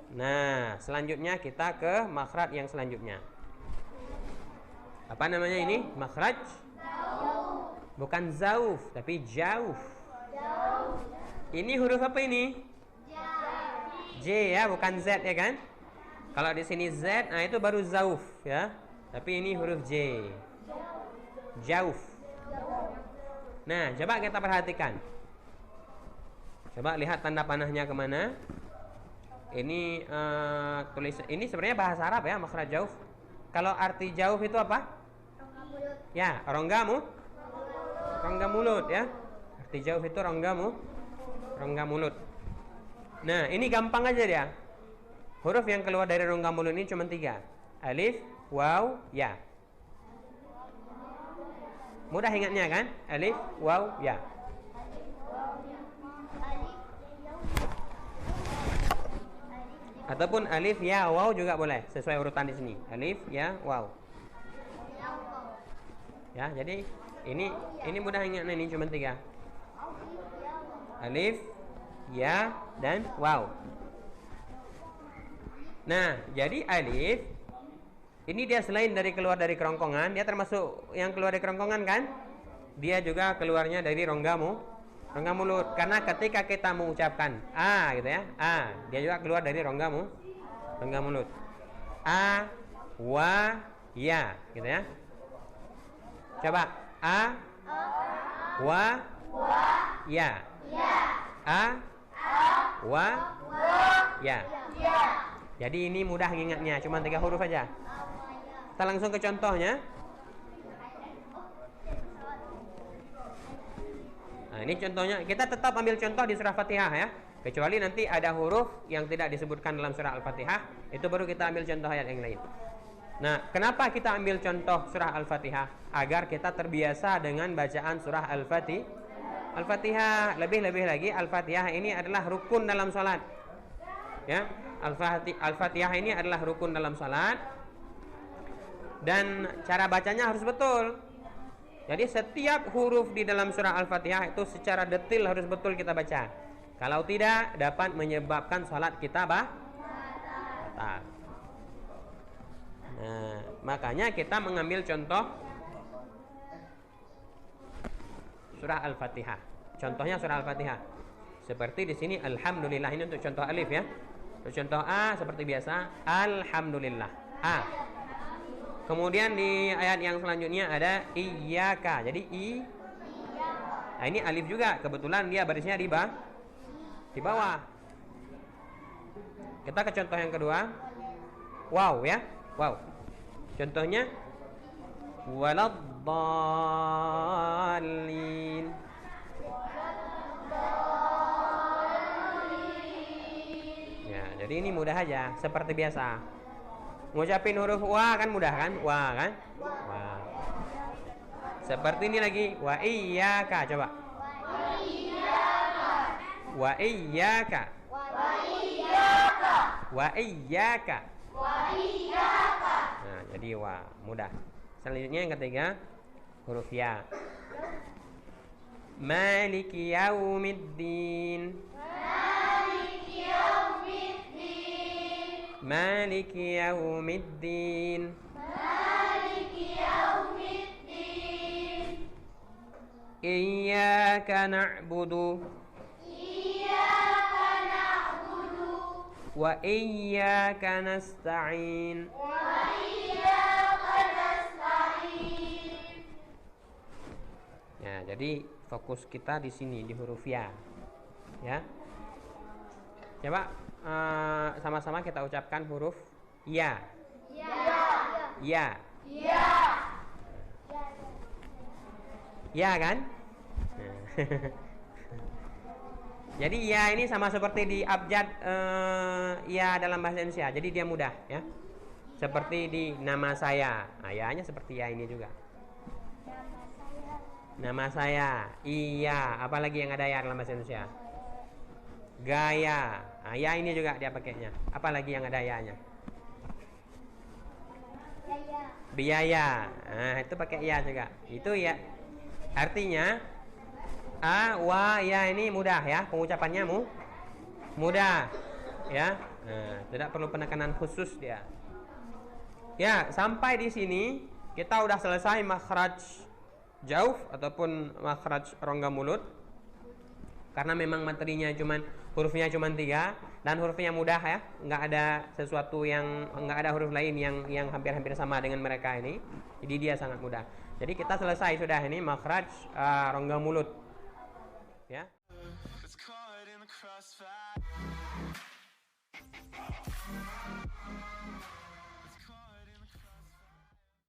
Nah, selanjutnya kita ke makhraj yang selanjutnya. Apa namanya ini? Makhraj? Bukan zauf, tapi jauf. Ini huruf apa ini? J ya, bukan Z ya kan? Kalau di sini Z, nah itu baru zauf ya. Tapi ini huruf J. Jauf. Nah, coba kita perhatikan. Coba lihat tanda panahnya kemana. Ini tulis. Ini sebenarnya bahasa Arab ya, makhraj jauf. Kalau arti jauf itu apa? Ya, rongga mulut ya. Arti jauf itu rongga mulut. Nah, ini gampang aja dia. Huruf yang keluar dari rongga mulut ini cuma 3. Alif, waw, ya. Mudah ingatnya kan? Alif, waw, ya. Ataupun alif, ya, waw juga boleh. Sesuai urutan di sini. Alif, ya, waw. Ya, jadi ini mudah ingatnya, ini cuma 3. Alif, ya, dan waw. Nah, jadi alif ini dia selain dari keluar dari kerongkongan, dia termasuk yang keluar dari kerongkongan kan? Dia juga keluarnya dari rongga mulut. Karena ketika kita mengucapkan a gitu ya, a, dia juga keluar dari rongga mulut. A, wa, ya, gitu ya. Coba a, wa, ya. A, wa, ya. Jadi ini mudah ingatnya, cuma 3 huruf aja. Kita langsung ke contohnya. Nah, ini contohnya. Kita tetap ambil contoh di surah Fatihah ya. Kecuali nanti ada huruf yang tidak disebutkan dalam surah Al-Fatihah, itu baru kita ambil contoh ayat yang lain. Nah, kenapa kita ambil contoh surah Al-Fatihah? Agar kita terbiasa dengan bacaan surah Al-Fatihah. Lebih-lebih lagi Al-Fatihah ini adalah rukun dalam salat. Ya, Al-Fatihah ini adalah rukun dalam salat. Dan cara bacanya harus betul. Jadi setiap huruf di dalam surah Al-Fatihah itu secara detail harus betul kita baca. Kalau tidak, dapat menyebabkan salat kita batal. Nah, makanya kita mengambil contoh surah Al-Fatihah. Contohnya surah Al-Fatihah. Seperti di sini alhamdulillah, ini untuk contoh alif ya. Untuk contoh A seperti biasa, alhamdulillah. A. Kemudian di ayat yang selanjutnya ada iyyaka. Jadi Nah, ini alif juga. Kebetulan dia barisnya di bawah. Kita ke contoh yang kedua. Wow ya. Wow. Contohnya waladdallin. Ya, jadi ini mudah aja seperti biasa. Ngucapin huruf wa kan mudah kan? Wa kan? Wa. Seperti ini lagi, wa iyyaka, coba. Wa iyyaka. Nah, jadi wa, mudah. Selanjutnya yang ketiga, huruf ya. Maliki yaumiddin. Maliki yaumiddin. Iyyaka na'budu wa iyyaka nasta'in. Ya, jadi fokus kita di sini di huruf ya. Ya. Coba sama-sama kita ucapkan huruf ya. Ya. Ya kan? Jadi ya ini sama seperti di abjad ya dalam bahasa Indonesia. Jadi dia mudah ya. Seperti di nama saya. Nah, ya-nya seperti ya ini juga. Nama saya. Iya, apalagi yang ada ya dalam bahasa Indonesia? Gaya. Nah, ya ini juga dia pakainya. Apalagi yang ada ya-nya? Biaya. Nah, itu pakai ya juga. Itu ya. Artinya a, wa, ya ini mudah ya, pengucapannya mudah ya. Nah, tidak perlu penekanan khusus dia. Ya, sampai di sini kita udah selesai makhraj jauf ataupun makhraj rongga mulut. Karena memang materinya hurufnya cuman 3 dan hurufnya mudah ya, nggak ada sesuatu yang nggak ada huruf lain yang hampir-hampir sama dengan mereka ini. Jadi dia sangat mudah. Jadi kita selesai sudah ini makhraj rongga mulut. Ya. It's